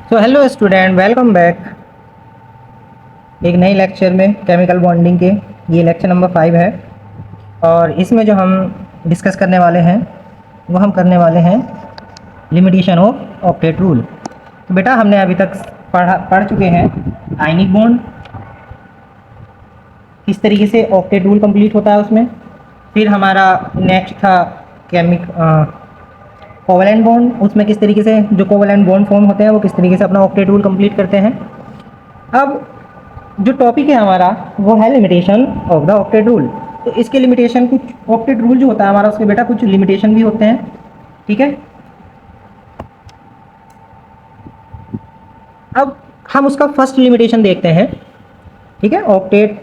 So hello student, welcome back एक नए lecture में केमिकल बॉन्डिंग के। ये लेक्चर नंबर 5 है और इसमें जो हम डिस्कस करने वाले हैं वो हम करने वाले हैं लिमिटेशन ऑफ ऑक्टेट रूल। तो बेटा हमने अभी तक पढ़ चुके हैं आयनिक बॉन्ड, किस तरीके से ऑक्टेट रूल कंप्लीट होता है उसमें। फिर हमारा नेक्स्ट था कोवलेंट बॉन्ड, उसमें किस तरीके से जो कोवलेंट बॉन्ड फॉर्म होते हैं वो किस तरीके से अपना ऑक्टेट रूल कंप्लीट करते हैं। अब जो टॉपिक है हमारा वो है limitation of the octet rule. तो इसके लिमिटेशन, कुछ ऑक्टेट रूल जो होता है हमारा उसके बेटा कुछ लिमिटेशन भी होते हैं, ठीक है। अब हम उसका फर्स्ट लिमिटेशन देखते हैं, ठीक है। Octet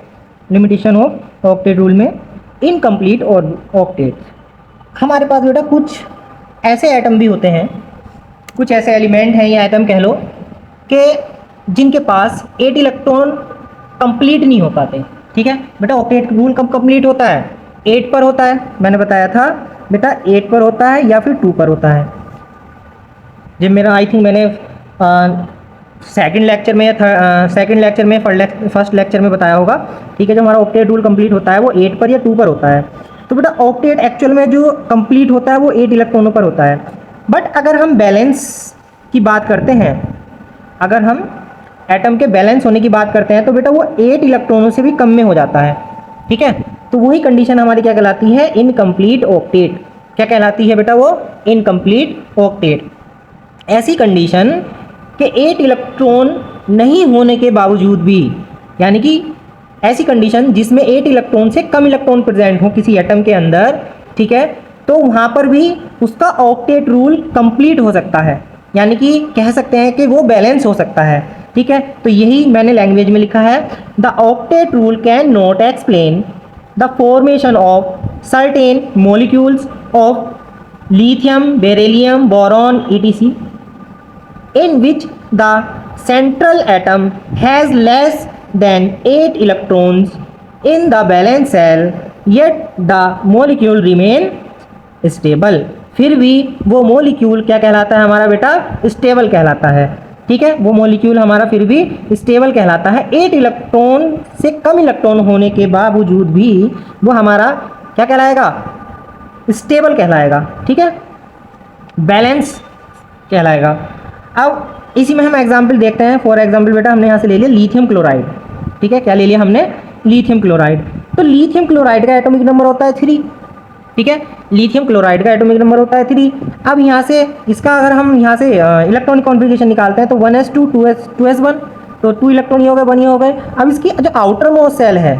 limitation of octet rule में इनकम्प्लीट और ऑक्टेट, हमारे पास बेटा कुछ ऐसे एटम भी होते हैं, कुछ ऐसे एलिमेंट हैं या एटम कह लो कि जिनके पास 8 इलेक्ट्रॉन कंप्लीट नहीं हो पाते, ठीक है। बेटा ऑक्टेट रूल कब कंप्लीट होता है? 8 पर होता है, मैंने बताया था बेटा 8 पर होता है या फिर 2 पर होता है। जब मेरा आई थिंक मैंने सेकंड लेक्चर में फर्स्ट लेक्चर में बताया होगा, ठीक है। जो हमारा ऑक्टेट रूल कंप्लीट होता है वो 8 पर या 2 पर होता है। तो बेटा ऑक्टेट एक्चुअल में जो कंप्लीट होता है वो 8 इलेक्ट्रॉनों पर होता है। बट अगर हम बैलेंस की बात करते हैं, अगर हम एटम के बैलेंस होने की बात करते हैं तो बेटा वो 8 इलेक्ट्रॉनों से भी कम में हो जाता है, ठीक है। तो वही कंडीशन हमारी क्या कहलाती है? Incomplete octet. क्या कहलाती है बेटा? वो इनकम्प्लीट ऑक्टेट। ऐसी कंडीशन कि 8 इलेक्ट्रॉन नहीं होने के बावजूद भी, यानी कि ऐसी कंडीशन जिसमें 8 इलेक्ट्रॉन से कम इलेक्ट्रॉन प्रेजेंट हो किसी एटम के अंदर, ठीक है, तो वहाँ पर भी उसका ऑक्टेट रूल कंप्लीट हो सकता है, यानी कि कह सकते हैं कि वो बैलेंस हो सकता है, ठीक है। तो यही मैंने लैंग्वेज में लिखा है, the octet rule can not explain the formation of certain molecules of lithium, beryllium, boron etc in which the central atom has less than 8 electrons in the valence shell, yet the molecule remain stable। फिर भी वो molecule क्या कहलाता है हमारा बेटा? Stable कहलाता है, ठीक है। वो मोलिक्यूल हमारा फिर भी स्टेबल कहलाता है। 8 इलेक्ट्रॉन से कम इलेक्ट्रॉन होने के बावजूद भी वो हमारा क्या कहलाएगा? स्टेबल कहलाएगा, ठीक है, बैलेंस कहलाएगा। अब इसी में हम एग्जाम्पल देखते हैं। फॉर एग्जाम्पल बेटा हमने यहाँ से ले लिया लिथियम क्लोराइड, ठीक है। क्या ले लिया हमने? Lithium chloride. तो लिथियम क्लोराइड का एटॉमिक नंबर होता है 3, ठीक है। लिथियम क्लोराइड का एटॉमिक नंबर होता है 3। अब यहाँ से इसका अगर हम यहाँ से इलेक्ट्रॉनिक कॉन्फ़िगरेशन निकालते हैं तो 1s2 2s1, तो 2 इलेक्ट्रॉन ही हो गए, 1 ही हो गए। अब इसकी जो आउटर मोस्ट सेल है,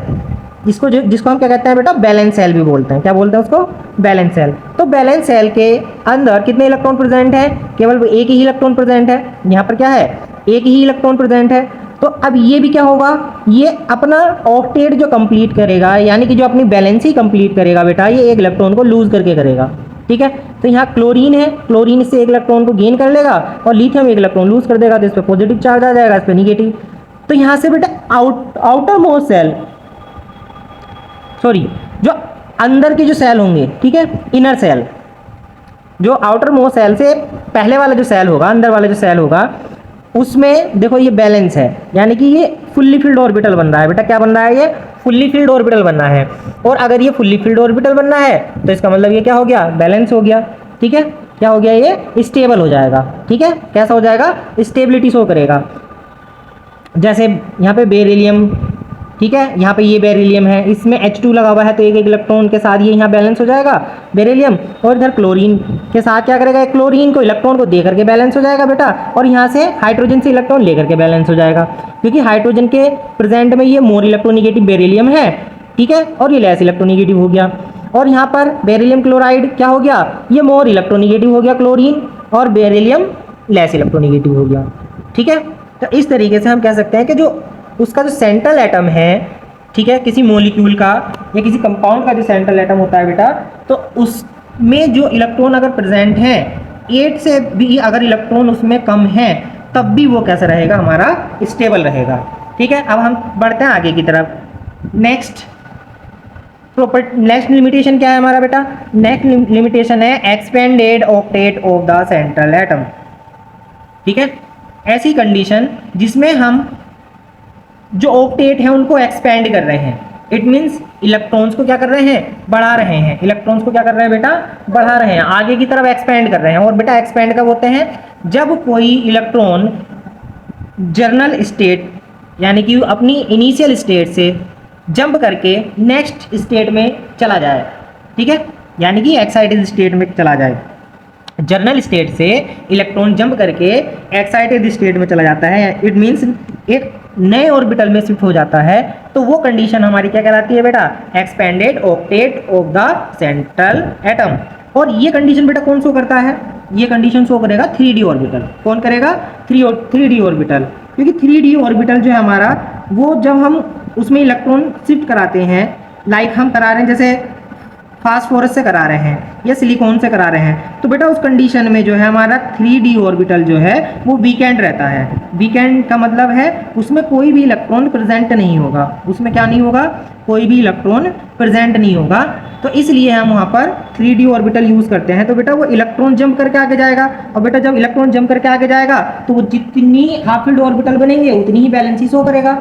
जिसको हम क्या कहते हैं बेटा? बैलेंस सेल भी बोलते हैं। क्या बोलते हैं उसको? Valence shell. तो बैलेंस सेल के अंदर कितने इलेक्ट्रॉन प्रेजेंट है? केवल एक ही इलेक्ट्रॉन प्रेजेंट है। यहाँ पर क्या है? एक ही इलेक्ट्रॉन प्रेजेंट है। तो अब ये भी क्या होगा? ये अपना ऑक्टेट जो कंप्लीट करेगा, यानी कि जो अपनी बैलेंस ही कंप्लीट करेगा बेटा, ये एक इलेक्ट्रॉन को लूज करके करेगा, ठीक है। तो यहाँ क्लोरीन है, क्लोरीन से एक इलेक्ट्रॉन को गेन कर लेगा और लिथियम एक इलेक्ट्रॉन लूज कर देगा, तो इस पर पॉजिटिव चार्ज आ जाएगा, इस पर निगेटिव। तो यहाँ से बेटा आउटर मोस्ट सेल, सॉरी, जो अंदर के जो सेल होंगे, ठीक है, इनर सेल, जो आउटर मोस्ट सेल से पहले वाला जो सेल होगा, अंदर वाला जो सेल होगा, उसमें देखो ये बैलेंस है, यानी कि ये फुल्ली फिल्ड ऑर्बिटल बन रहा है बेटा। क्या बन रहा है? ये फुल्ली फिल्ड ऑर्बिटल बनना है। और अगर ये फुल्ली फिल्ड ऑर्बिटल बनना है तो इसका मतलब ये क्या हो गया? बैलेंस हो गया, ठीक है। क्या हो गया? ये स्टेबल हो जाएगा, ठीक है। कैसा हो जाएगा? स्टेबिलिटी शो करेगा। जैसे यहाँ पे बेरिलियम, ठीक है, यहाँ पे ये बेरिलियम है, इसमें H2 लगा हुआ है, तो एक एक इलेक्ट्रॉन के साथ ये यहाँ बैलेंस हो जाएगा बेरिलियम। और इधर क्लोरीन के साथ क्या करेगा? क्लोरीन को इलेक्ट्रॉन को दे करके बैलेंस हो जाएगा बेटा, और यहाँ से हाइड्रोजन से इलेक्ट्रॉन लेकर के बैलेंस हो जाएगा, क्योंकि हाइड्रोजन के प्रेजेंट में ये मोर इलेक्ट्रोनिगेटिव बेरिलियम है, ठीक है, और ये लेस इलेक्ट्रोनिगेटिव हो गया। और यहाँ पर बेरिलियम क्लोराइड क्या हो गया? ये मोर इलेक्ट्रोनिगेटिव हो गया क्लोरीन, और बेरिलियम लेस इलेक्ट्रोनिगेटिव हो गया, ठीक है। तो इस तरीके से हम कह सकते हैं कि जो उसका जो सेंट्रल एटम है, ठीक है, किसी मॉलिक्यूल का या किसी कंपाउंड का जो सेंट्रल एटम होता है बेटा, तो उसमें जो इलेक्ट्रॉन अगर प्रेजेंट है, 8 से भी अगर इलेक्ट्रॉन उसमें कम है, तब भी वो कैसा रहेगा? हमारा स्टेबल रहेगा, ठीक है। अब हम बढ़ते हैं आगे की तरफ। नेक्स्ट लिमिटेशन क्या है हमारा बेटा? नेक्स्ट लिमिटेशन है expanded octet of the central atom, ठीक है। ऐसी कंडीशन जिसमें हम जो ऑक्टेट है उनको एक्सपेंड कर रहे हैं। इट मीन्स इलेक्ट्रॉन्स को क्या कर रहे हैं, बढ़ा रहे हैं। इलेक्ट्रॉन्स को क्या कर रहे हैं बेटा, बढ़ा रहे हैं, आगे की तरफ एक्सपेंड कर रहे हैं। और बेटा एक्सपेंड कब होते हैं, जब कोई इलेक्ट्रॉन जर्नल स्टेट यानी कि अपनी इनिशियल स्टेट से जंप करके नेक्स्ट स्टेट में चला जाए, ठीक है, यानी कि एक्साइटेड स्टेट में चला जाए। जर्नल स्टेट से इलेक्ट्रॉन जंप करके एक्साइटेड स्टेट में चला जाता है, इट मीन्स एक नए ऑर्बिटल में शिफ्ट हो जाता है, तो वो कंडीशन हमारी क्या कहलाती है बेटा, expanded octet of the central atom. और ये कंडीशन बेटा कौन शो करता है, ये कंडीशन शो करेगा 3D ऑर्बिटल। कौन करेगा, 3D ऑर्बिटल। क्योंकि 3D ऑर्बिटल जो है हमारा, वो जब हम उसमें इलेक्ट्रॉन शिफ्ट कराते हैं, लाइक हम करा रहे हैं जैसे फास्फोरस से करा रहे हैं या सिलिकॉन से करा रहे हैं, तो बेटा उस कंडीशन में जो है हमारा 3D ऑर्बिटल जो है वो वीकेंड रहता है। वीकेंड का मतलब है उसमें कोई भी इलेक्ट्रॉन प्रेजेंट नहीं होगा, उसमें क्या नहीं होगा, कोई भी इलेक्ट्रॉन प्रेजेंट नहीं होगा। तो इसलिए हम वहाँ पर 3D ऑर्बिटल यूज़ करते हैं। तो बेटा वो इलेक्ट्रॉन जंप करके आगे जाएगा, और बेटा जब इलेक्ट्रॉन जंप करके आगे जाएगा तो वो जितनी हाफ फील्ड ऑर्बिटल बनेंगे उतनी ही वैलेंसी शो करेगा,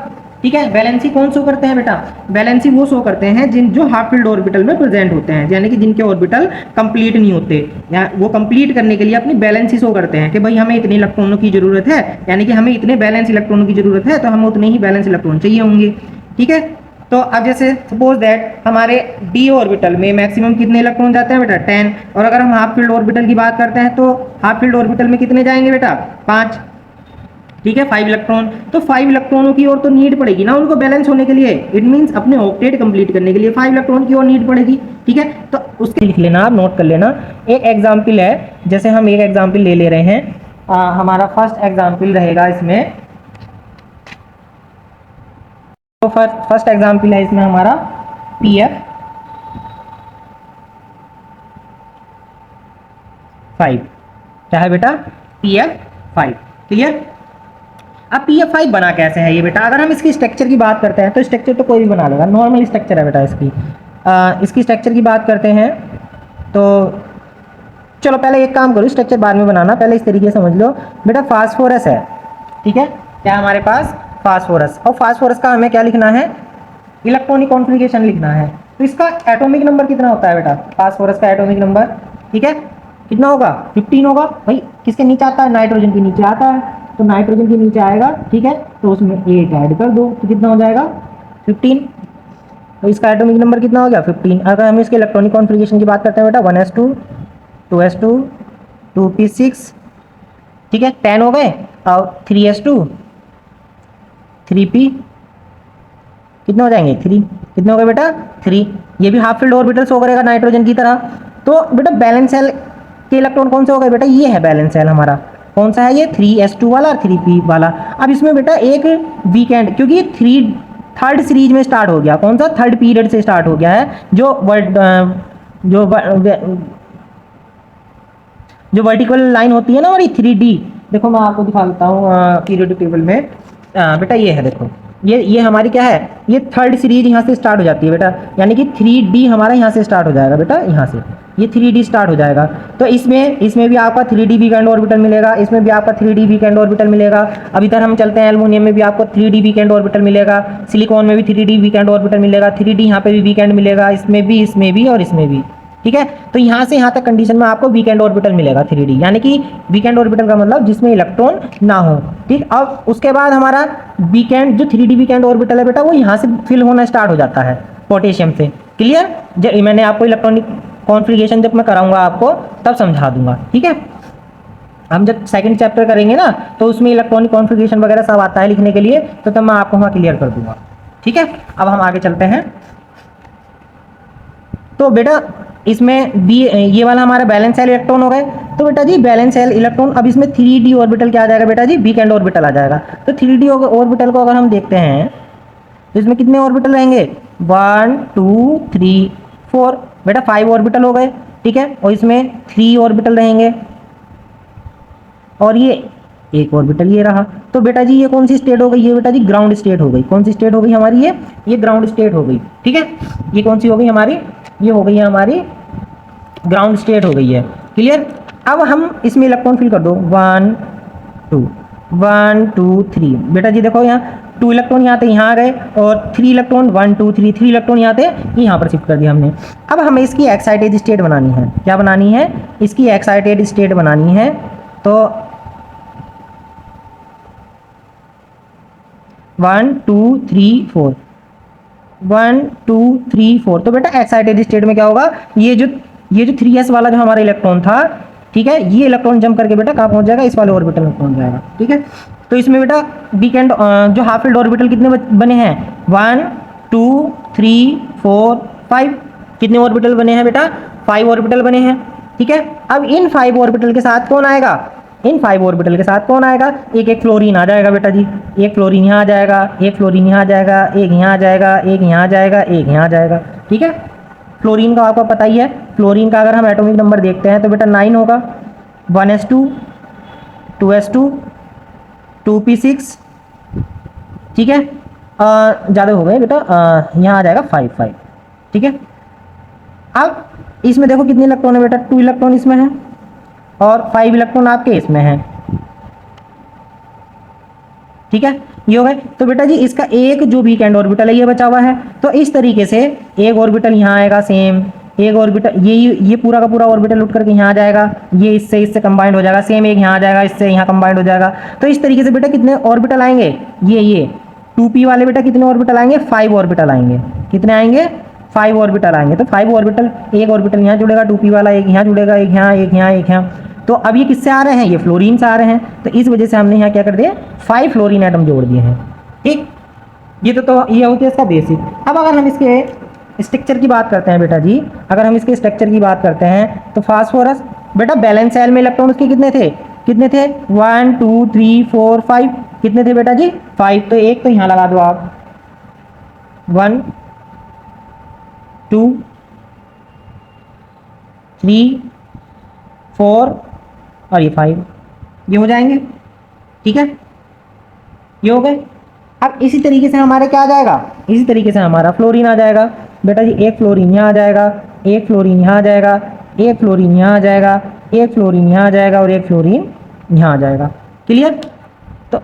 ठीक है। वैलेंसी कौन शो करते हैं बेटा, वैलेंसी वो शो करते हैं जो हाफ फील्ड ऑर्बिटल में प्रेजेंट होते हैं, यानी कि जिनके ऑर्बिटल कंप्लीट नहीं होते, या वो कंप्लीट करने के लिए अपनी बैलेंसी शो करते हैं कि भाई हमें इतने इलेक्ट्रॉनों की जरूरत है, यानी कि हमें इतने बैलेंस इलेक्ट्रॉनों की जरूरत है, तो हमें उतने ही बैलेंस इलेक्ट्रॉन चाहिए होंगे, ठीक है। तो अब जैसे सपोज दैट हमारे डी ऑर्बिटल में मैक्सिमम कितने इलेक्ट्रॉन जाते हैं बेटा, 10। और अगर हम हाफ फील्ड ऑर्बिटल की बात करते हैं तो हाफ फील्ड ऑर्बिटल में कितने जाएंगे बेटा, 5, ठीक है, 5 इलेक्ट्रॉन। तो 5 इलेक्ट्रॉनों की और तो नीड पड़ेगी ना उनको बैलेंस होने के लिए, इट मींस अपने ऑक्टेट कंप्लीट करने के लिए 5 इलेक्ट्रॉन की और नीड पड़ेगी, ठीक है। तो उसके लिख लेना, आप नोट कर लेना। एक एग्जाम्पल है, जैसे हम एक एग्जाम्पल ले रहे हैं, हमारा फर्स्ट एग्जाम्पल रहेगा इसमें, तो फर्स्ट एग्जाम्पल है इसमें हमारा PF5, क्या है बेटा, PF5, क्लियर। अब PF5 बना कैसे है ये बेटा, अगर हम इसकी स्ट्रक्चर की बात करते हैं तो स्ट्रक्चर तो कोई भी बना लेगा, नॉर्मल स्ट्रक्चर है बेटा इसकी। इसकी स्ट्रक्चर की बात करते हैं तो चलो पहले एक काम करो, स्ट्रक्चर बाद में बनाना, पहले इस तरीके से समझ लो बेटा। फास्फोरस है, ठीक है, क्या हमारे पास फास्फोरस, और फास्फोरस का हमें क्या लिखना है, इलेक्ट्रॉनिक कॉन्फ़िगरेशन लिखना है। तो इसका एटॉमिक नंबर कितना होता है बेटा, फास्फोरस का एटॉमिक नंबर, ठीक है, कितना होगा, 15 होगा। भाई किसके नीचे आता है, नाइट्रोजन के नीचे आता है, तो नाइट्रोजन के नीचे आएगा, ठीक है, तो उसमें 1 ऐड कर दो तो कितना हो जाएगा, 15। तो इसका एटॉमिक नंबर कितना हो गया, 15। अगर हम इसके इलेक्ट्रॉनिक कॉन्फ़िगरेशन की बात करते हैं बेटा, 1s2 2s2 2p6, ठीक है, 10 हो गए, और 3s2 3p कितने हो जाएंगे, 3, कितने हो गए बेटा, 3। ये भी हाफ फील्ड ऑर्बिटल शो करेगा नाइट्रोजन की तरह। तो बेटा बैलेंस सेल के इलेक्ट्रॉन कौन से हो गए बेटा, ये है बैलेंस सेल हमारा, कौन सा है ये, 3s2 वाला और 3p वाला। अब इसमें बेटा एक वीकेंड, क्योंकि ये थर्ड सीरीज में स्टार्ट हो गया, कौन सा, थर्ड पीरियड से स्टार्ट हो गया है, जो वर्टिकल लाइन होती है ना हमारी 3D, देखो मैं आपको दिखा देता हूँ पीरियोडिक टेबल में, बेटा ये है, देखो ये हमारी क्या है, ये थर्ड सीरीज यहाँ से स्टार्ट हो जाती है बेटा, यानी कि 3D हमारा यहाँ से स्टार्ट हो जाएगा बेटा, यहाँ से ये 3D स्टार्ट हो जाएगा। तो इसमें भी आपका 3D वीकेंड ऑर्बिटल मिलेगा, इसमें भी आपका 3D वीकेंड ऑर्बिटल मिलेगा। अब इधर हम चलते हैं, एल्युमिनियम में भी आपको 3D वीकेंड ऑर्बिटल मिलेगा, सिलिकॉन में भी 3D वीकेंड ऑर्बिटल मिलेगा, 3D यहाँ पे भी वीकेंड मिलेगा, इसमें भी और इसमें भी, ठीक है। तो यहाँ से यहाँ तक कंडीशन में आपको वीकेंड ऑर्बिटल मिलेगा 3D, यानी कि वीकेंड ऑर्बिटल का मतलब जिसमें इलेक्ट्रॉन ना हो, ठीक। अब उसके बाद हमारा वीकेंड जो 3D वीकेंड ऑर्बिटल है बेटा, वो यहाँ से फिल होना स्टार्ट हो जाता है पोटेशियम से, क्लियर। जब मैंने आपको इलेक्ट्रॉनिक कॉन्फ़िगरेशन जब मैं कराऊंगा आपको तब समझा दूंगा, ठीक है। हम जब सेकंड चैप्टर करेंगे ना तो उसमें इलेक्ट्रॉनिक कॉन्फ़िगरेशन वगैरह सब आता है लिखने के लिए, तो तब मैं आपको वहाँ क्लियर कर दूंगा, ठीक है। अब हम आगे चलते हैं। तो बेटा इसमें बी, ये वाला हमारा बैलेंस सेल इलेक्ट्रॉन हो गए। तो बेटा जी बैलेंस सेल इलेक्ट्रॉन, अब इसमें 3D ऑर्बिटल क्या आ जाएगा बेटा जी, वीकेंड ऑर्बिटल आ जाएगा। तो 3D ऑर्बिटल को अगर हम देखते हैं तो इसमें कितने ऑर्बिटल रहेंगे, 1 2 3 4, बेटा 5 ऑर्बिटल हो गए, ठीक है। और इसमें 3 ऑर्बिटल रहेंगे, और ये एक ऑर्बिटल ये रहा। तो बेटा जी ये कौन सी स्टेट हो गई, ये बेटा जी ग्राउंड स्टेट हो गई। कौन सी स्टेट हो गई हमारी, ये ग्राउंड स्टेट हो गई, ठीक है। ये कौन सी हो गई हमारी, ये हो गई है हमारी ग्राउंड स्टेट हो गई है, क्लियर। अब हम इसमें इलेक्ट्रॉन फिल कर दो, 1 2, 1 2 3। बेटा जी देखो यहाँ 2 इलेक्ट्रॉन यहाँ थे, यहाँ आ गए, और 3 इलेक्ट्रॉन 1 2 3 3 इलेक्ट्रॉन यहाँ थे, यहाँ पर शिफ्ट कर दिया हमने। अब हमें इसकी एक्साइटेड स्टेट बनानी है। क्या बनानी है? इसकी एक्साइटेड स्टेट बनानी है। तो 1 2 3 4, 1 2 3 4। तो बेटा एक्साइटेड स्टेट में क्या होगा? ये जो 3s वाला जो हमारा इलेक्ट्रॉन था, ठीक है, ये इलेक्ट्रॉन जंप करके बेटा कहाँ पहुंच जाएगा? इस वाले ऑर्बिटल में पहुंच जाएगा। ठीक है, तो इसमें बेटा वीकेंड जो हाफ फिल्ड ऑर्बिटल कितने बने हैं? 1 2 3 4 5। कितने ऑर्बिटल बने हैं बेटा? 5 ऑर्बिटल बने हैं। ठीक है, अब इन 5 ऑर्बिटल के साथ कौन आएगा? इन 5 ऑर्बिटल के साथ कौन आएगा? एक एक फ्लोरीन आ जाएगा बेटा जी। एक फ्लोरीन यहाँ आ जाएगा, एक फ्लोरीन यहाँ आ जाएगा, एक यहाँ आ जाएगा, एक यहाँ आ जाएगा, एक यहाँ आ जाएगा। ठीक है, फ्लोरीन का आपको पता ही है। फ्लोरीन का अगर हम एटॉमिक नंबर देखते हैं तो बेटा 9 होगा। 1s2 2s2 2p6। ठीक है, ज़्यादा हो गए बेटा, यहाँ आ जाएगा 5 5। ठीक है, अब इसमें देखो कितने इलेक्ट्रॉन है बेटा? 2 इलेक्ट्रॉन इसमें है और 5 इलेक्ट्रॉन आपके इसमें है। ठीक है, ये हो गए। तो बेटा जी इसका एक जो वीकेंड ऑर्बिटल है ये बचा हुआ है। तो इस तरीके से एक ऑर्बिटल यहाँ आएगा सेम, एक ऑर्बिटल ये पूरा का पूरा ऑर्बिटल उठ करके यहाँ आ जाएगा, ये इससे कंबाइंड हो जाएगा, सेम एक यहाँ आ जाएगा, इससे यहाँ कंबाइंड हो जाएगा। तो इस तरीके से बेटा कितने ऑर्बिटल आएंगे? ये 2p वाले बेटा कितने ऑर्बिटल आएंगे? 5 ऑर्बिटल आएंगे। कितने आएंगे? 5 ऑर्बिटल आएंगे। तो 5 ऑर्बिटल, एक ऑर्बिटल यहाँ जुड़ेगा 2p वाला, एक यहाँ जुड़ेगा, एक यहाँ, एक यहाँ, एक यहाँ। तो अब ये किससे आ रहे हैं? ये फ्लोरीन से आ रहे हैं। तो इस वजह से हमने यहाँ क्या कर दिया? 5 फ्लोरीन एटम जोड़ दिए हैं। ठीक, ये तो ये हो गया इसका बेसिक। अब अगर हम इसके स्ट्रक्चर की बात करते हैं बेटा जी, अगर हम इसके स्ट्रक्चर की बात करते हैं तो फास्फोरस बेटा बैलेंस सेल में इलेक्ट्रॉन उसके कितने थे? कितने थे? 1 2 3 4 5। कितने थे बेटा जी? 5। तो एक तो यहाँ लगा दो आप, 1 2 3 4 और ये 5, ये हो जाएंगे। ठीक है, ये हो गए। अब इसी तरीके से हमारा क्या आ जाएगा? इसी तरीके से हमारा फ्लोरीन आ जाएगा। बेटा जी एक फ्लोरीन यहाँ आ जाएगा, एक फ्लोरीन यहाँ आ जाएगा, एक फ्लोरीन यहाँ आ जाएगा, एक फ्लोरीन यहाँ आ जाएगा और एक फ्लोरीन यहाँ आ जाएगा। क्लियर? तो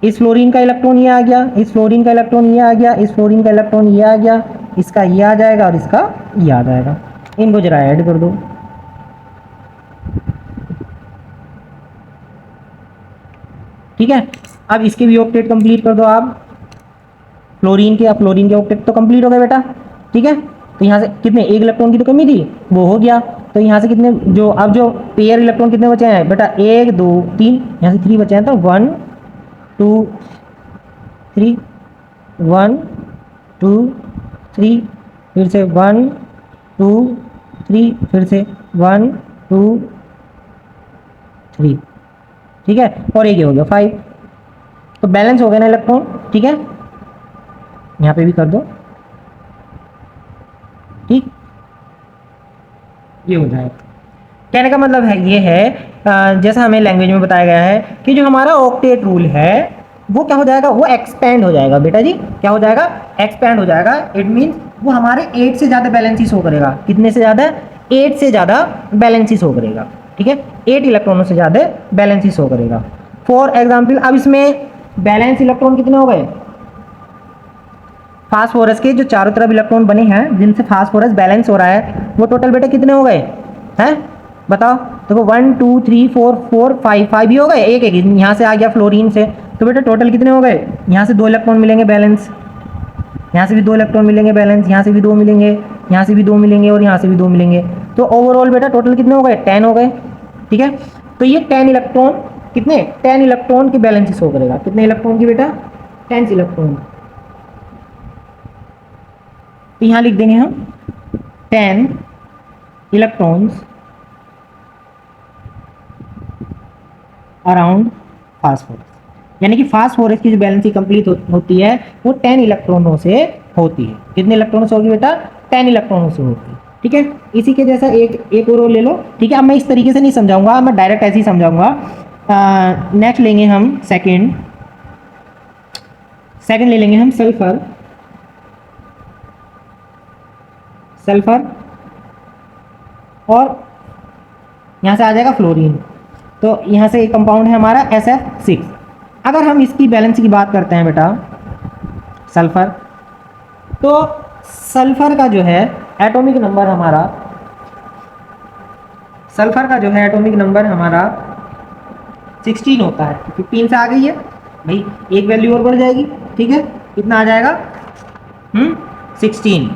इस फ्लोरीन का इलेक्ट्रॉन ये आ गया, इस फ्लोरीन का इलेक्ट्रॉन ये आ गया, इस फ्लोरीन का इलेक्ट्रॉन ये आ गया, इसका ये आ जाएगा और इसका ये आ जाएगा। इनको जरा ऐड कर दो। ठीक है, अब इसके भी ऑक्टेट कंप्लीट कर दो आप। फ्लोरीन के ऑक्टेट तो कंप्लीट हो गए बेटा। ठीक है, तो यहाँ से कितने? एक इलेक्ट्रॉन की तो कमी थी, वो हो गया। तो यहाँ से कितने जो पेयर इलेक्ट्रॉन कितने बचे हैं बेटा? 1 2 3, यहाँ से 3 बचे हैं। तो 1 2 3, 1 2 3, फिर से 1 2 3, फिर से 1 2 3। ठीक है, और एक ये हो गया 5। तो बैलेंस हो गया ना इलेक्ट्रॉन। ठीक है, यहाँ पे भी कर दो। ठीक, ये हो जाएगा। कहने का मतलब है ये है, जैसा हमें लैंग्वेज में बताया गया है कि जो हमारा ऑक्टेट रूल है वो क्या हो जाएगा? वो एक्सपेंड हो जाएगा बेटा जी। क्या हो जाएगा? एक्सपेंड हो जाएगा। इट मीन्स वो हमारे 8 से ज़्यादा बैलेंस शो करेगा। कितने से ज़्यादा? 8 से ज़्यादा बैलेंस शो करेगा। ठीक है, 8 इलेक्ट्रॉनों से ज़्यादा बैलेंस शो करेगा। फॉर एग्जाम्पल, अब इसमें बैलेंस इलेक्ट्रॉन कितने हो गए? फास्फोरस के जो चारों तरफ इलेक्ट्रॉन बने हैं जिनसे फास्फोरस बैलेंस हो रहा है, वो टोटल बेटा कितने हो गए हैं? बताओ। देखो 1 2 3 4 4 5 5 ही हो गए। एक यहाँ से आ गया फ्लोरीन से। तो बेटा टोटल कितने हो गए? यहाँ से 2 इलेक्ट्रॉन मिलेंगे बैलेंस, यहाँ से भी 2 इलेक्ट्रॉन मिलेंगे बैलेंस, यहाँ से भी 2 मिलेंगे, यहाँ से भी 2 मिलेंगे और यहाँ से भी 2 मिलेंगे। तो ओवरऑल बेटा टोटल कितने हो गए? 10 हो गए। ठीक है, तो ये 10 इलेक्ट्रॉन कितने? 10 इलेक्ट्रॉन की बैलेंस शो करेगा। कितने इलेक्ट्रॉन की बेटा? 10 इलेक्ट्रॉन। तो यहाँ लिख देंगे हम 10 इलेक्ट्रॉन्स अराउंड फास्फोरस, यानी कि फास्फोरस की जो बैलेंसिंग कंप्लीट होती है वो 10 इलेक्ट्रॉनों से होती है। कितने इलेक्ट्रॉनों से होगी बेटा? 10 इलेक्ट्रॉनों से होती है। ठीक है, इसी के जैसा एक और ले लो। ठीक है, अब मैं इस तरीके से नहीं समझाऊंगा, मैं डायरेक्ट ऐसे ही समझाऊंगा। नेक्स्ट लेंगे हम सेकेंड ले लेंगे हम सल्फर और यहाँ से आ जाएगा फ्लोरीन। तो यहाँ से एक कंपाउंड है हमारा SF6। अगर हम इसकी बैलेंस की बात करते हैं बेटा सल्फर, तो सल्फर का जो है एटॉमिक नंबर हमारा, सल्फर का जो है एटॉमिक नंबर हमारा 16 होता है। 15 से आ गई है भाई, एक वैल्यू और बढ़ जाएगी, ठीक है, कितना आ जाएगा 16।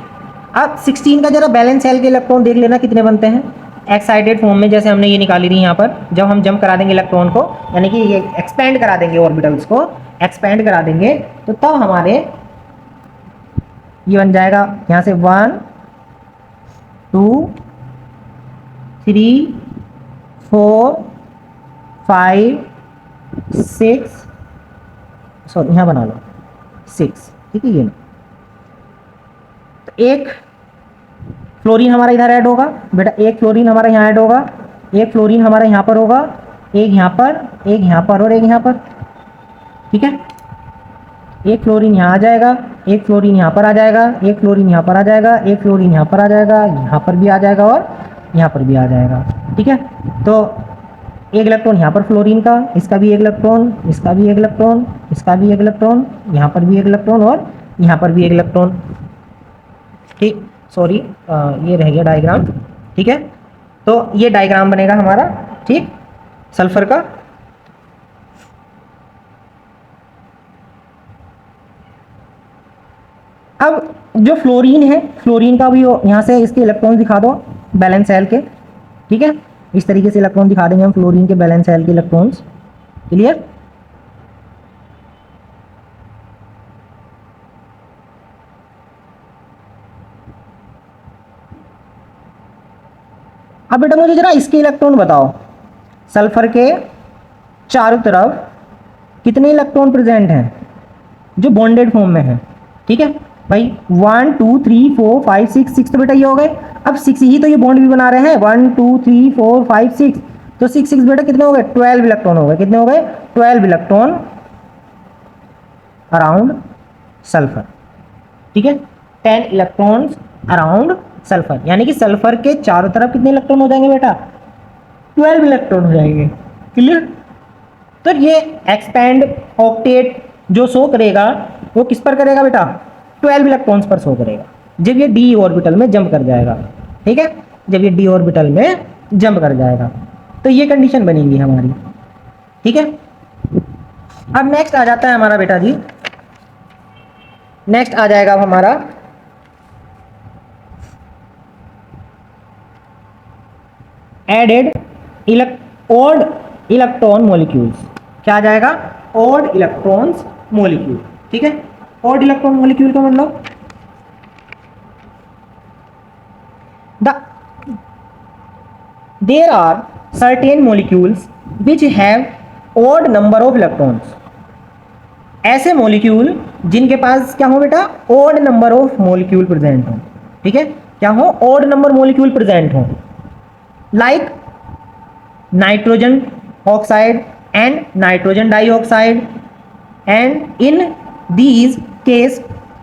अब 16 का जरा बैलेंस सेल के इलेक्ट्रॉन देख लेना कितने बनते हैं एक्साइटेड फॉर्म में, जैसे हमने ये निकाली थी यहाँ पर। जब हम जंप करा देंगे इलेक्ट्रॉन को, यानी कि ये एक्सपेंड करा देंगे ऑर्बिटल्स को, एक्सपेंड करा देंगे, तो तब हमारे ये बन जाएगा यहाँ से 1 2 3 4 5 6, सॉरी यहाँ बना लो 6, ठीक है। ये तो एक फ्लोरीन हमारा इधर ऐड होगा बेटा, एक फ्लोरीन हमारा यहाँ ऐड होगा, एक फ्लोरीन हमारा यहाँ पर होगा, एक यहाँ पर, एक यहाँ पर और एक यहाँ पर, ठीक है। एक फ्लोरीन यहाँ आ जाएगा, एक फ्लोरीन यहाँ पर आ जाएगा, एक फ्लोरीन यहाँ पर आ जाएगा, एक फ्लोरीन यहाँ पर आ जाएगा, यहाँ पर भी आ जाएगा और यहाँ पर भी आ जाएगा, ठीक है। तो एक इलेक्ट्रॉन यहाँ पर फ्लोरीन का, इसका भी एक इलेक्ट्रॉन, इसका भी एक इलेक्ट्रॉन, इसका भी एक इलेक्ट्रॉन, यहाँ पर भी एक इलेक्ट्रॉन और यहाँ पर भी एक इलेक्ट्रॉन, ठीक। सॉरी ये रह गया डायग्राम, ठीक है। तो ये डायग्राम बनेगा हमारा, ठीक, सल्फर का। अब जो फ्लोरीन है, फ्लोरीन का भी यहाँ से इसके इलेक्ट्रॉन दिखा दो बैलेंस सेल के, ठीक है। इस तरीके से इलेक्ट्रॉन दिखा देंगे हम फ्लोरीन के बैलेंस सेल के इलेक्ट्रॉन्स, क्लियर। अब बेटा मुझे जरा इसके इलेक्ट्रॉन बताओ, सल्फर के चारों तरफ कितने इलेक्ट्रॉन प्रेजेंट हैं जो बॉन्डेड फॉर्म में है, ठीक है भाई। 1 2 3 4 5 6, 6 तो बेटा ये हो गए। अब 6 ही तो ये बॉन्ड भी बना रहे हैं, 1 2 3 4 5 6, तो 6 6 बेटा कितने हो गए 12 इलेक्ट्रॉन हो गए, कितने हो गए 12 इलेक्ट्रॉन अराउंड सल्फर, ठीक है। 10 इलेक्ट्रॉन्स अराउंड सल्फर, यानी कि सल्फर के चारों तरफ कितने इलेक्ट्रॉन हो जाएंगे बेटा 12 इलेक्ट्रॉन हो जाएंगे, क्लियर। तो ये एक्सपैंड ऑक्टेट जो शो करेगा वो किस पर करेगा बेटा 12 इलेक्ट्रॉन्स पर शो करेगा, जब ये डी ऑर्बिटल में जंप कर जाएगा, ठीक है। जब ये डी ऑर्बिटल में जंप कर जाएगा तो ये कंडीशन बनेगी हमारी, ठीक है। अब नेक्स्ट आ जाता है हमारा बेटा जी, नेक्स्ट आ जाएगा अब हमारा एडेड ऑड इलेक्ट्रॉन मॉलिक्यूल्स। क्या आ जाएगा ऑड इलेक्ट्रॉन्स मॉलिक्यूल, ठीक है। ऑड इलेक्ट्रॉन मॉलिक्यूल का मतलब there are certain molecules which have odd number of electrons. ऐसे मॉलिक्यूल जिनके पास क्या हो बेटा odd number of molecule present हो, ठीक है। क्या हो ऑड नंबर मॉलिक्यूल प्रेजेंट हो, like nitrogen oxide and nitrogen dioxide, and in these case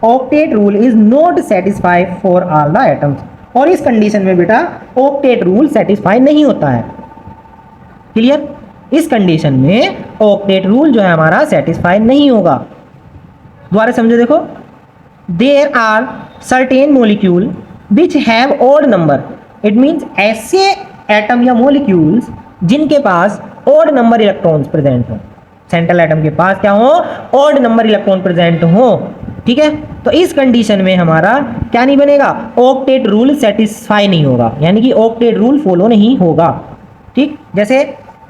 octet rule is not satisfied for all the atoms। और इस कंडीशन में बेटा octet rule satisfy नहीं होता है, क्लियर। इस कंडीशन में octet rule जो है हमारा satisfy नहीं होगा। दोबारा समझो, देखो there are certain molecule which have odd number, it means ऐसे एटम या मॉलिक्यूल्स जिनके पास ऑड नंबर इलेक्ट्रॉन्स प्रेजेंट हो, सेंट्रल एटम के पास क्या हो ऑड नंबर इलेक्ट्रॉन प्रेजेंट हो, ठीक है। तो इस कंडीशन में हमारा क्या नहीं बनेगा ऑक्टेट रूल सेटिस्फाई नहीं होगा, यानी कि ऑक्टेट रूल फॉलो नहीं होगा, ठीक। जैसे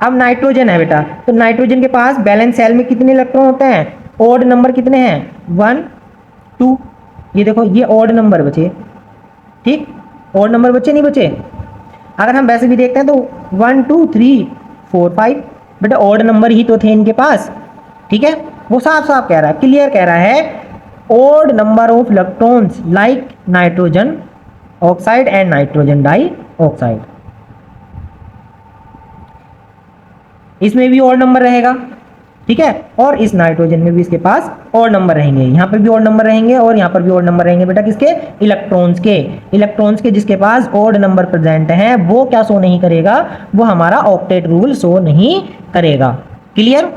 अब नाइट्रोजन है बेटा, तो नाइट्रोजन के पास बैलेंस सेल में कितने इलेक्ट्रॉन होते हैं ऑड नंबर कितने हैं 1 2, ये देखो ये ऑड नंबर बचे, ठीक। ऑड नंबर बचे नहीं बचे, अगर हम वैसे भी देखते हैं तो 1 2 3 4 5 बेटा ऑड नंबर ही तो थे इनके पास, ठीक है। वो साफ साफ कह रहा है, क्लियर कह रहा है odd number of electrons like nitrogen oxide and nitrogen dioxide. इसमें भी ऑड नंबर रहेगा, ठीक है, और इस नाइट्रोजन में भी इसके पास और नंबर रहेंगे, यहाँ पर भी और नंबर रहेंगे और यहाँ पर भी और नंबर रहेंगे बेटा, किसके? इलेक्ट्रॉन्स के। इलेक्ट्रॉन्स के जिसके पास ऑड नंबर प्रेजेंट है वो क्या शो नहीं करेगा? वो हमारा ऑक्टेट रूल शो नहीं करेगा। क्लियर?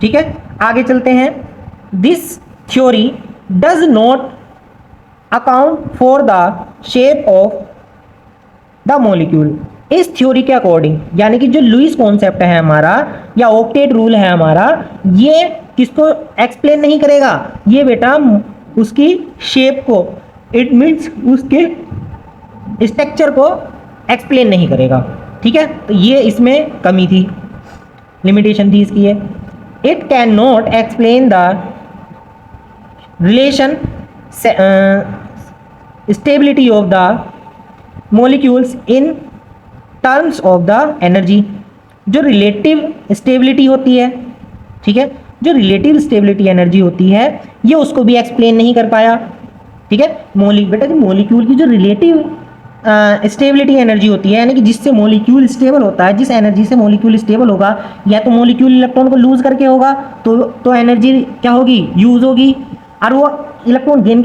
ठीक है, आगे चलते हैं। This theory does not account for the shape of the molecule. इस थ्योरी के अकॉर्डिंग, यानी कि जो लुईस कॉन्सेप्ट है हमारा या ऑक्टेट रूल है हमारा, ये किसको एक्सप्लेन नहीं करेगा? ये बेटा उसकी शेप को, इट मीन्स उसके स्ट्रक्चर को एक्सप्लेन नहीं करेगा। ठीक है, तो ये इसमें कमी थी, लिमिटेशन थी इसकी। It can not explain the relation stability of the molecules in terms of the energy. जो रिलेटिव स्टेबिलिटी होती है, ठीक है, जो रिलेटिव स्टेबिलिटी एनर्जी होती है, ये उसको भी एक्सप्लेन नहीं कर पाया। ठीक है, बेटा जो मॉलिक्यूल की जो रिलेटिव स्टेबिलिटी एनर्जी होती है, यानी कि जिससे मॉलिक्यूल स्टेबल होता है, जिस एनर्जी से मॉलिक्यूल स्टेबल होगा, या तो मॉलिक्यूल इलेक्ट्रॉन को लूज करके होगा तो एनर्जी क्या होगी? यूज होगी, और वो इलेक्ट्रॉन गेन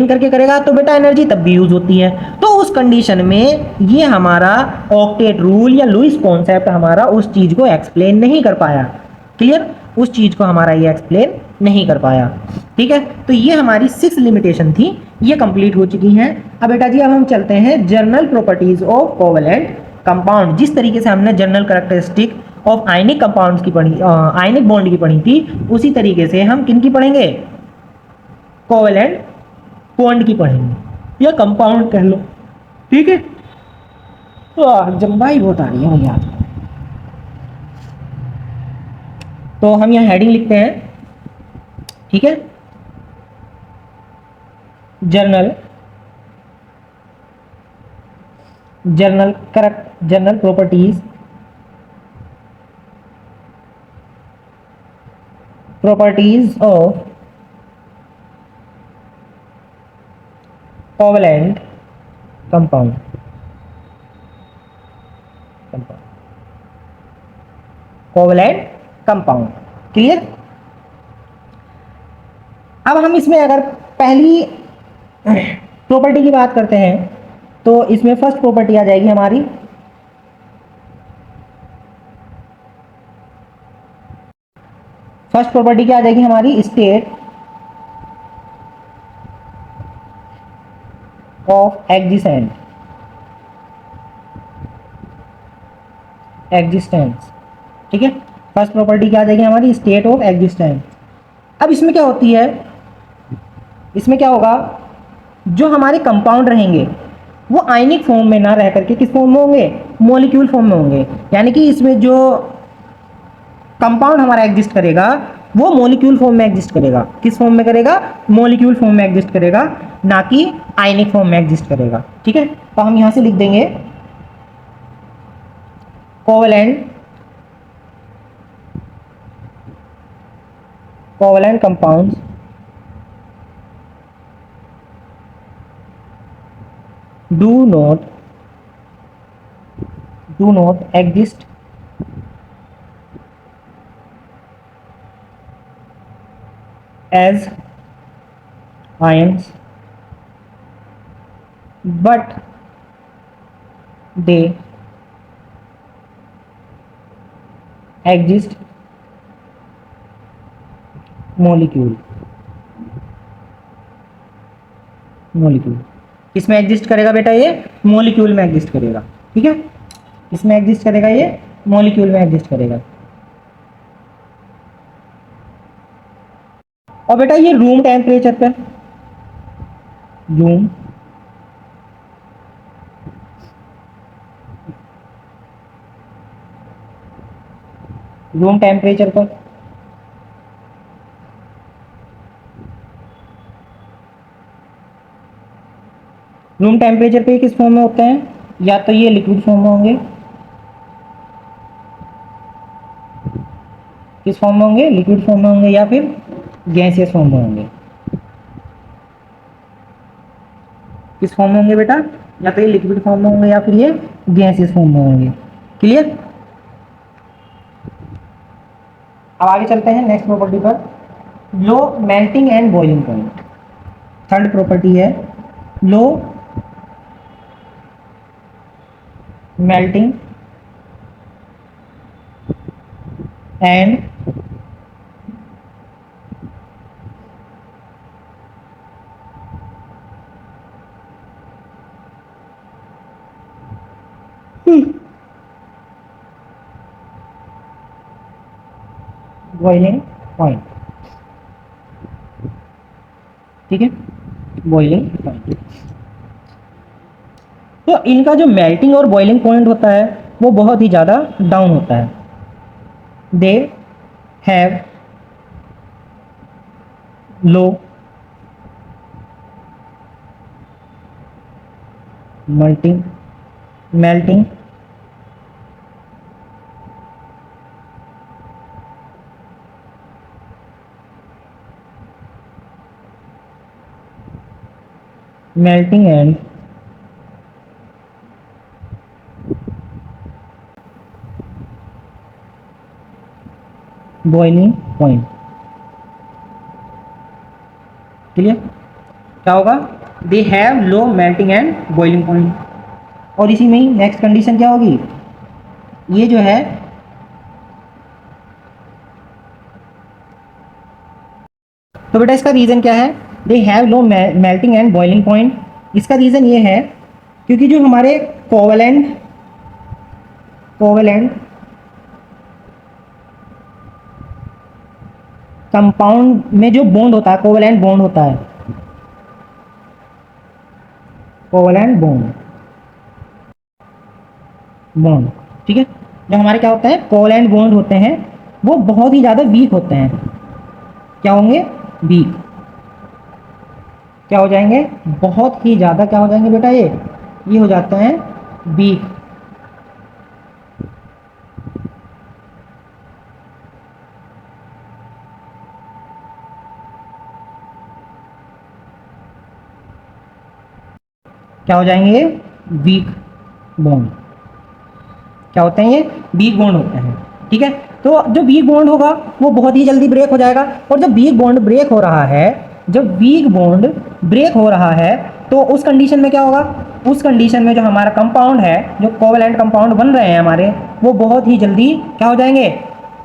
करके करेगा तो बेटा एनर्जी तब भी यूज होती है। तो उस कंडीशन में ये हमारा ऑक्टेट रूल या लुईस कॉन्सेप्ट हमारा उस चीज को एक्सप्लेन नहीं कर पाया। क्लियर? उस चीज को हमारा ये एक्सप्लेन नहीं कर पाया। ठीक है, तो ये हमारी 6 लिमिटेशन थी, ये कंप्लीट हो चुकी हैं। अब बेटा जी अब हम चलते हैं general properties of covalent compound. जिस तरीके से हमने general characteristic of ionic compounds की पढ़ी, आयनिक बॉन्ड की पढ़ी थी, उसी तरीके से हम किन की पढ़ेंगे? कोवेलेंट बॉन्ड की पढ़ेंगे या कंपाउंड कह लो। ठीक है, जम्बाई बहुत आ रही है भैया। तो हम यहाँ हेडिंग लिखते हैं, ठीक है, journal properties of covalent compound. Covalent compound. Clear? अब हम इसमें अगर पहली प्रॉपर्टी की बात करते हैं तो इसमें फर्स्ट प्रॉपर्टी आ जाएगी हमारी फर्स्ट प्रॉपर्टी क्या आ जाएगी हमारी? State of existence. ठीक है, फर्स्ट प्रॉपर्टी क्या आ जाएगी हमारी? State of existence. अब इसमें क्या होती है? इसमें क्या होगा? जो हमारे कंपाउंड रहेंगे वो आयनिक फॉर्म में ना रह करके किस फॉर्म में होंगे? मॉलिक्यूल फॉर्म में होंगे। यानी कि इसमें जो कंपाउंड हमारा एग्जिस्ट करेगा वो मॉलिक्यूल फॉर्म में एग्जिस्ट करेगा। किस फॉर्म में करेगा? मॉलिक्यूल फॉर्म में एग्जिस्ट करेगा, ना कि आयनिक फॉर्म में एग्जिस्ट करेगा। ठीक है, तो हम यहां से लिख देंगे covalent compounds do not exist as ions, but they exist molecule। किसमें एग्जिस्ट करेगा बेटा? ये मॉलिक्यूल में एग्जिस्ट करेगा। ठीक है, इसमें एग्जिस्ट करेगा, ये मॉलिक्यूल में एग्जिस्ट करेगा। और बेटा ये रूम टेम्परेचर पे, रूम टेम्परेचर पर रूम टेम्परेचर पे किस फॉर्म में होते हैं? या तो ये लिक्विड फॉर्म में होंगे, किस फॉर्म में होंगे? लिक्विड फॉर्म में होंगे, या फिर गैसियस फॉर्म में होंगे। किस फॉर्म में होंगे बेटा? या तो ये लिक्विड फॉर्म में होंगे या फिर ये गैसियस फॉर्म में होंगे। क्लियर? अब आगे चलते हैं नेक्स्ट प्रॉपर्टी पर, low melting and boiling point. Third property है low melting and boiling point. ठीक है, बॉइलिंग पॉइंट। तो इनका जो मेल्टिंग और बॉइलिंग पॉइंट होता है वो बहुत ही ज़्यादा डाउन होता है। They have low melting melting melting and boiling point. Clear? क्या होगा? They have low melting and boiling point. और इसी में ही नेक्स्ट कंडीशन क्या होगी? ये जो है तो बेटा इसका रीज़न क्या है? They have low melting and boiling point. इसका रीज़न ये है क्योंकि जो हमारे कोवेलेंट कोवेलेंट कंपाउंड में जो बॉन्ड होता है, कोवेलेंट बॉन्ड होता है, कोवेलेंट बॉन्ड, ठीक है, जो हमारे क्या होता है कोवेलेंट बॉन्ड होते हैं वो बहुत ही ज़्यादा वीक होते हैं। क्या होंगे? वीक। क्या हो जाएंगे? बहुत ही ज़्यादा क्या हो जाएंगे बेटा? ये हो जाते हैं वीक। क्या हो जाएंगे? ये वीक बॉन्ड। क्या होते हैं? ये वीक बॉन्ड होते हैं। ठीक है, तो जो वीक बॉन्ड होगा वो बहुत ही जल्दी ब्रेक हो जाएगा। और जब वीक बॉन्ड ब्रेक हो रहा है, जब वीक बॉन्ड ब्रेक हो रहा है तो उस कंडीशन में क्या होगा? उस कंडीशन में जो हमारा कंपाउंड है, जो कोवेलेंट कंपाउंड बन रहे हैं हमारे, वो बहुत ही जल्दी क्या हो जाएंगे?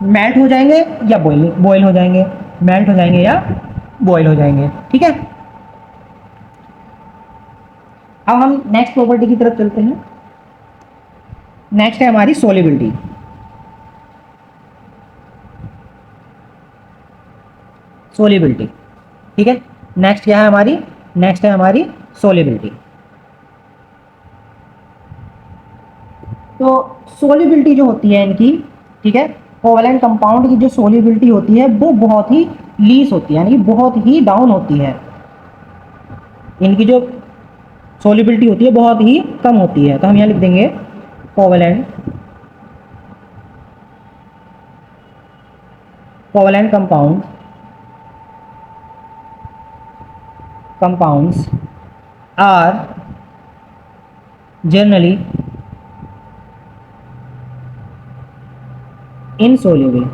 मेल्ट हो जाएंगे या बॉयल हो जाएंगे। मेल्ट हो जाएंगे या बॉयल हो जाएंगे। ठीक है, अब हम नेक्स्ट प्रॉपर्टी की तरफ चलते हैं। नेक्स्ट है हमारी सोलिबिलिटी। सोलिबिलिटी, ठीक है, नेक्स्ट क्या है हमारी? नेक्स्ट है हमारी सोलिबिलिटी। तो सोलिबिलिटी जो होती है इनकी, ठीक है, कोवेलेंट कंपाउंड की जो सोलिबिलिटी होती है वो बहुत ही लीस होती है, यानी बहुत ही डाउन होती है। इनकी जो सोलिबिलिटी होती है बहुत ही कम होती है। तो हम यहाँ लिख देंगे covalent compounds are generally insoluble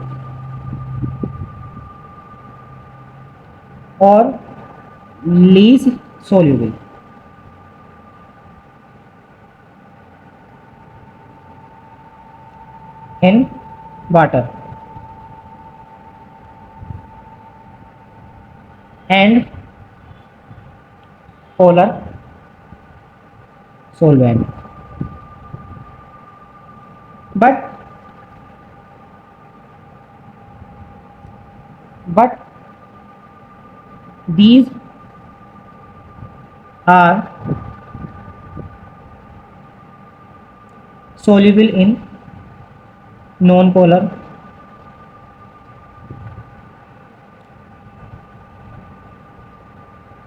or least soluble in water and polar solvent, but these are soluble in non-polar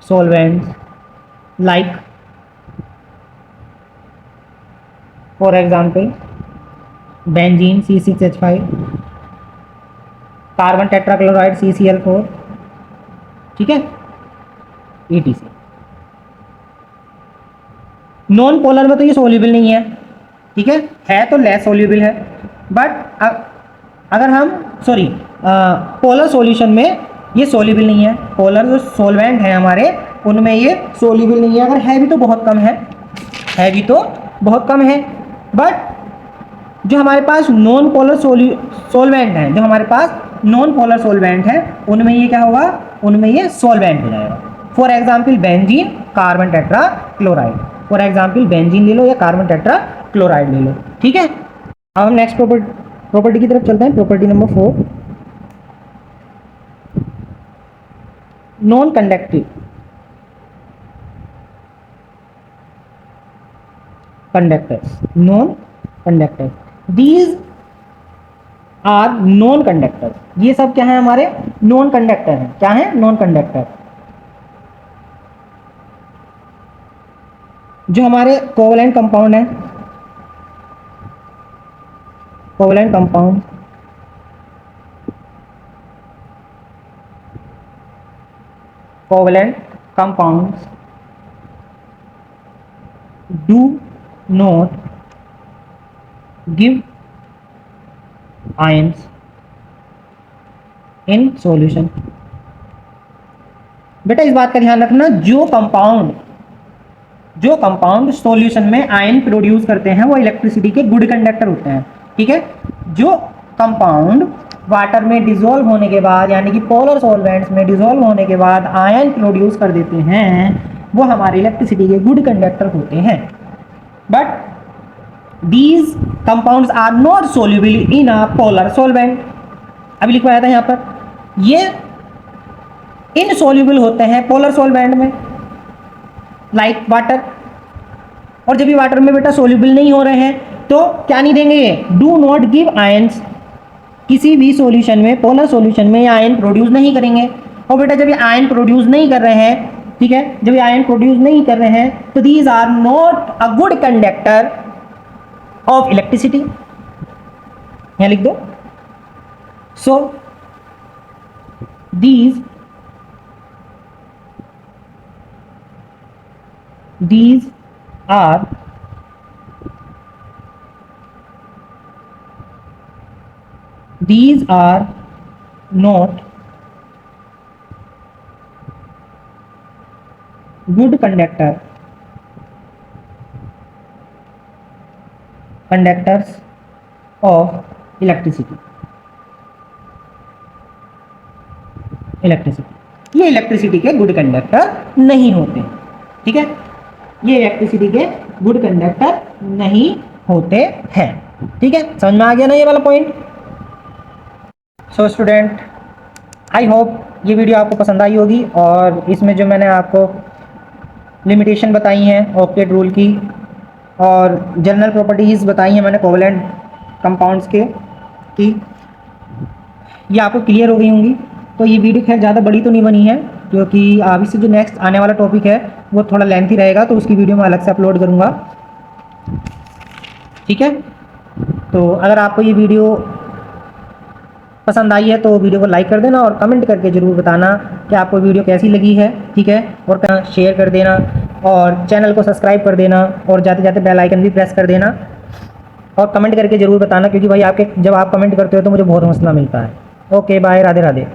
solvents like, for example, benzene C6H5, carbon tetrachloride CCl4, ठीक है, ETC। नॉन पोलर में तो ये soluble नहीं है, ठीक है तो लेस सोल्यूबल है। बट अगर हम पोलर सॉल्यूशन में ये सोल्यूबल नहीं है, पोलर जो सॉल्वेंट है हमारे उनमें ये सोल्यूबल नहीं है। अगर है भी तो बहुत कम है, है भी तो बहुत कम है। बट जो हमारे पास नॉन पोलर सॉल्वेंट है, जो हमारे पास नॉन पोलर सॉल्वेंट है, उनमें ये क्या होगा, उनमें ये सॉल्वेंट हो जाएगा। For example benzene, carbon tetra chloride. For example benzene ले लो या कार्बन टेट्रा क्लोराइड ले लो, ठीक है। अब हम नेक्स्ट प्रॉपर्टी की तरफ चलते हैं। Property number 4, non conductive conductors, non conductor, these are non conductor. ये सब क्या है, हमारे नॉन कंडक्टर हैं। क्या है, नॉन कंडक्टर। जो हमारे कोवलेंट कंपाउंड है, covalent compound, covalent compounds do not give ions in solution. बेटा इस बात का ध्यान रखना, जो कंपाउंड सॉल्यूशन में आयन प्रोड्यूस करते हैं वो इलेक्ट्रिसिटी के गुड कंडक्टर होते हैं, ठीक है। जो कंपाउंड वाटर में डिसॉल्व होने के बाद, यानी कि पोलर सॉल्वेंट्स में डिसॉल्व होने के बाद आयन प्रोड्यूस कर देते हैं, वो हमारे इलेक्ट्रिसिटी के गुड कंडक्टर होते हैं। But these compounds are not soluble in a polar solvent। अभी लिखवाया था यहाँ पर, ये इनसोल्यूबल होते हैं पोलर सॉल्वेंट में, लाइक वाटर। और जब ये वाटर में बेटा सोल्यूबल नहीं हो रहे हैं तो क्या नहीं देंगे, ये डू नॉट गिव आयंस। किसी भी सॉल्यूशन में, पोलर सॉल्यूशन में ये आयन प्रोड्यूस नहीं करेंगे। और बेटा जब ये आयन प्रोड्यूस नहीं कर रहे हैं, ठीक है, जब ये आयन प्रोड्यूस नहीं कर रहे हैं तो these are not a good conductor of electricity. यहां लिख दो। So these are not good conductors of electricity। ये इलेक्ट्रिसिटी के गुड कंडक्टर नहीं होते, ठीक है, ये इलेक्ट्रिसिटी के गुड कंडक्टर नहीं होते हैं, ठीक है। समझ में आ गया ना ये वाला point. So student, I hope ये वीडियो आपको पसंद आई होगी, और इसमें जो मैंने आपको लिमिटेशन बताई हैं ऑक्टेट रूल की और जनरल प्रॉपर्टीज़ बताई हैं मैंने कोवलेंट कंपाउंड्स की, ये आपको क्लियर हो गई होंगी। तो ये वीडियो खैर ज़्यादा बड़ी तो नहीं बनी है, क्योंकि अभी से जो नेक्स्ट आने वाला टॉपिक है वो थोड़ा लेंथी रहेगा, तो उसकी वीडियो मैं अलग से अपलोड करूँगा, ठीक है। तो अगर आपको ये वीडियो पसंद आई है तो वीडियो को लाइक कर देना और कमेंट करके ज़रूर बताना कि आपको वीडियो कैसी लगी है, ठीक है। और शेयर कर देना और चैनल को सब्सक्राइब कर देना और जाते जाते बेल आइकन भी प्रेस कर देना और कमेंट करके ज़रूर बताना, क्योंकि भाई जब आप कमेंट करते हो तो मुझे बहुत हौसला मिलता है। Okay bye, Radhe Radhe.